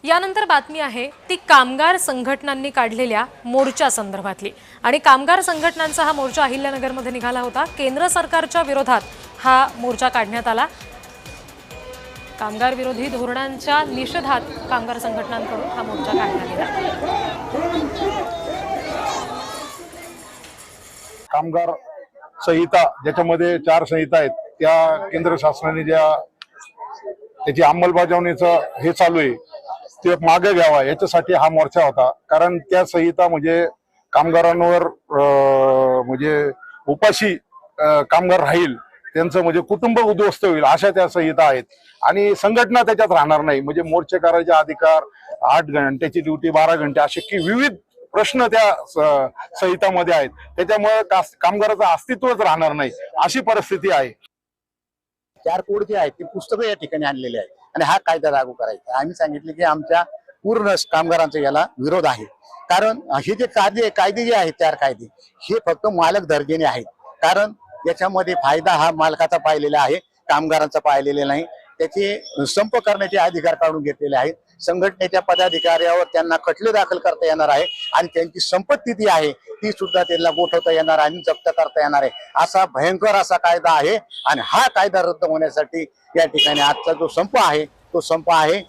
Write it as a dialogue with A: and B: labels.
A: यानंतर बातमी आहे ती कामगार संघटनांनी काढलेल्या मोर्चा संदर्भातली आणि कामगार संघटनांचा हा मोर्चा अहिल्यानगरमध्ये निघाला होता। केंद्र सरकारच्या विरोधात हा मोर्चा काढण्यात आला। कामगार विरोधी धोरणांच्या निषेधात कामगार संघटनांकडून हा मोर्चा काढण्यात आला।
B: कामगार संहिता ज्याच्यामध्ये 4 संहिता आहेत त्या केंद्र शासनाने ज्या त्याची अंमलबजावणीचं हे चालू आहे ते मागे घ्यावा याच्यासाठी हा मोर्चा होता। कारण त्या संहिता म्हणजे कामगारांवर म्हणजे उपाशी कामगार राहील, त्यांचं म्हणजे कुटुंब उद्ध्वस्त होईल अशा त्या संहिता आहेत आणि संघटना त्याच्यात राहणार नाही। म्हणजे मोर्चे करायचे अधिकार, 8 घंट्याची ड्युटी, 12 घंटे, असे की विविध प्रश्न त्या संहितामध्ये आहेत। त्याच्यामुळे कामगाराचं अस्तित्वच राहणार नाही अशी परिस्थिती आहे।
C: 4 कोड जे आहेत ते पुस्तकं या ठिकाणी आणलेले आहेत आणि हा कायदा लागू करायचा। आम्ही सांगितले की आमच्या पूर्ण कामगारांचा याला विरोध आहे। कारण हे जे कायदे जे आहेत 4 कायदे हे फक्त मालक दर्जाने आहेत। कारण याच्यामध्ये फायदा हा मालकाचा पाहिलेला आहे, कामगारांचा पाहिलेला नाही। त्याचे संप करण्याचे अधिकार काढून घेतलेले आहेत। संघटनेच्या पदाधिकाऱ्यावर त्यांना खटले दाखल करता येणार आहे आणि त्यांची संपत्ती ती आहे ती सुद्धा त्यांना गोठवता येणार आणि जप्त करता येणार आहे। असा भयंकर असा कायदा आहे आणि हा कायदा रद्द होण्यासाठी या ठिकाणी आजचा जो संप आहे तो संप आहे